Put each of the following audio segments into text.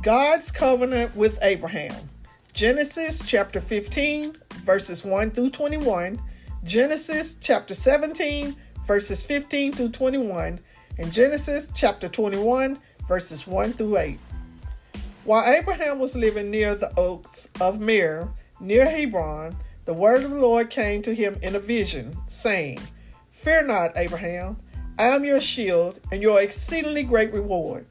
God's covenant with Abraham. Genesis chapter 15, verses 1 through 21. Genesis chapter 17, verses 15 through 21. And Genesis chapter 21, verses 1 through 8. While Abraham was living near the oaks of E.M.A.N, near Hebron, the word of the Lord came to him in a vision, saying, "Fear not, Abraham, I am your shield and your exceedingly great reward."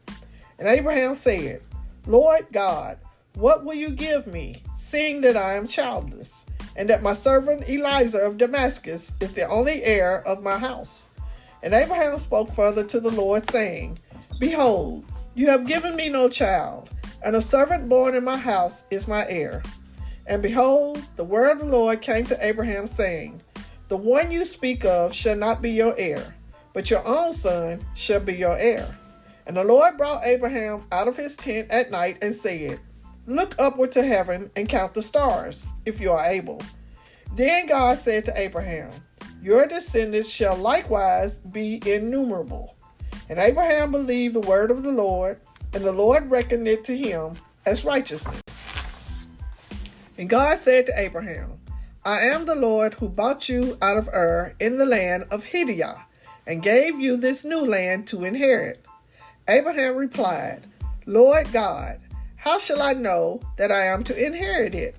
And Abraham said, "Lord God, what will you give me, seeing that I am childless, and that my servant Eliezer of Damascus is the only heir of my house?" And Abraham spoke further to the Lord, saying, "Behold, you have given me no child, and a servant born in my house is my heir." And behold, the word of the Lord came to Abraham, saying, "The one you speak of shall not be your heir, but your own son shall be your heir." And the Lord brought Abraham out of his tent at night and said, "Look upward to heaven and count the stars, if you are able." Then God said to Abraham, "Your descendants shall likewise be innumerable." And Abraham believed the word of the Lord, and the Lord reckoned it to him as righteousness. And God said to Abraham, "I am the Lord who brought you out of Ur in the land of Hittite, and gave you this new land to inherit." Abraham replied, "Lord God, how shall I know that I am to inherit it?"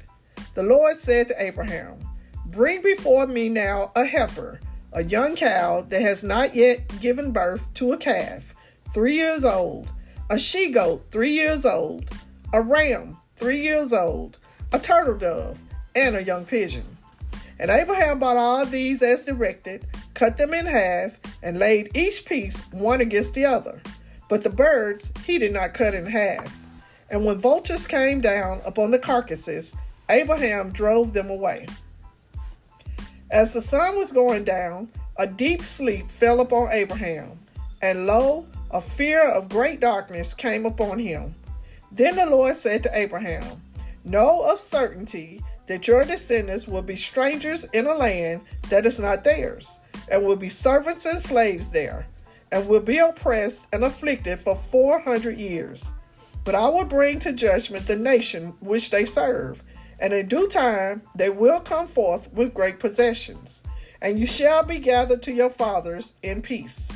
The Lord said to Abraham, "Bring before me now a heifer, a young cow that has not yet given birth to a calf, 3 years old, a she-goat 3 years old, a ram 3 years old, a turtle dove, and a young pigeon." And Abraham bought all these as directed, cut them in half, and laid each piece one against the other. But the birds he did not cut in half. And when vultures came down upon the carcasses, Abraham drove them away. As the sun was going down, a deep sleep fell upon Abraham, and lo, a fear of great darkness came upon him. Then the Lord said to Abraham, "Know of certainty that your descendants will be strangers in a land that is not theirs, and will be servants and slaves there, and will be oppressed and afflicted for 400 years. But I will bring to judgment the nation which they serve, and in due time they will come forth with great possessions. And you shall be gathered to your fathers in peace.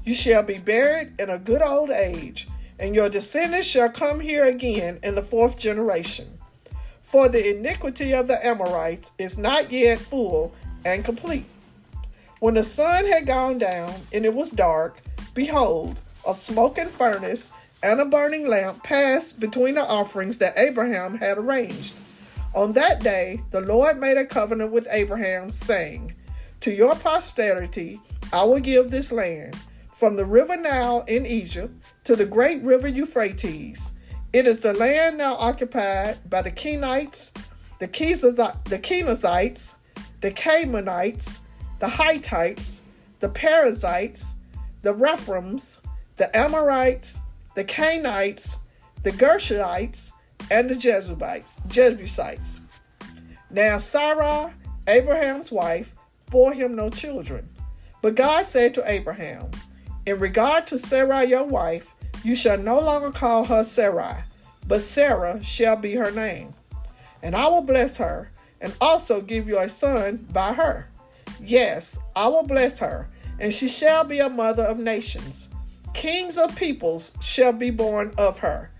You shall be buried in a good old age, and your descendants shall come here again in the 4th generation. For the iniquity of the Amorites is not yet full and complete." When the sun had gone down and it was dark, behold, a smoking furnace and a burning lamp passed between the offerings that Abraham had arranged. On that day, the Lord made a covenant with Abraham, saying, "To your posterity I will give this land, from the river Nile in Egypt to the great river Euphrates. It is the land now occupied by the Kenites, the Kenizzites, the Canaanites, the Hittites, the Perizzites, the Rephaims, the Amorites, the Canaanites, the Gershites, and the Jebusites. Now Sarah, Abraham's wife, bore him no children. But God said to Abraham, "In regard to Sarah your wife, you shall no longer call her Sarai, but Sarah shall be her name. And I will bless her, and also give you a son by her. Yes, I will bless her, and she shall be a mother of nations. Kings of peoples shall be born of her."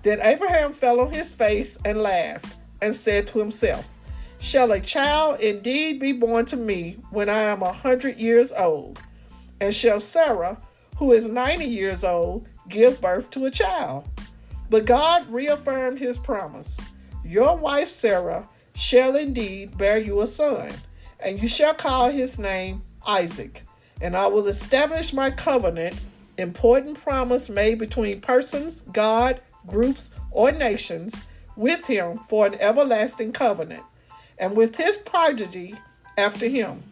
Then Abraham fell on his face and laughed, and said to himself, "Shall a child indeed be born to me when I am 100 years old? And shall Sarah, who is 90 years old, give birth to a child?" But God reaffirmed his promise. "Your wife Sarah shall indeed bear you a son, and you shall call his name Isaac. And I will establish my covenant," important promise made between persons, God, groups, or nations, "with him for an everlasting covenant, and with his progeny after him."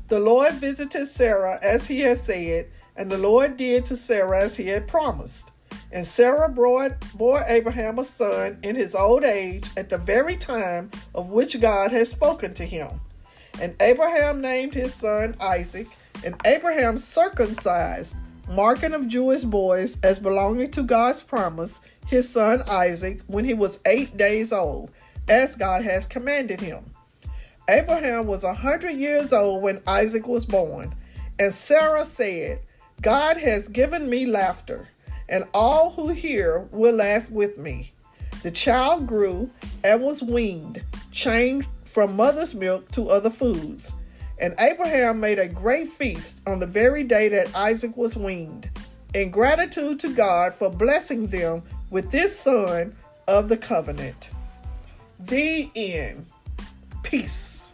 The Lord visited Sarah as he had said, and the Lord did to Sarah as he had promised. And Sarah bore Abraham a son in his old age at the very time of which God had spoken to him. And Abraham named his son Isaac, and Abraham circumcised marking of Jewish boys as belonging to God's promise, his son Isaac, when he was 8 days old, as God has commanded him. Abraham was 100 years old when Isaac was born, and Sarah said, God has given me laughter, and all who hear will laugh with me. The child grew and was weaned, changed from mother's milk to other foods. And Abraham made a great feast on the very day that Isaac was weaned, in gratitude to God for blessing them with this son of the covenant. The end. Peace.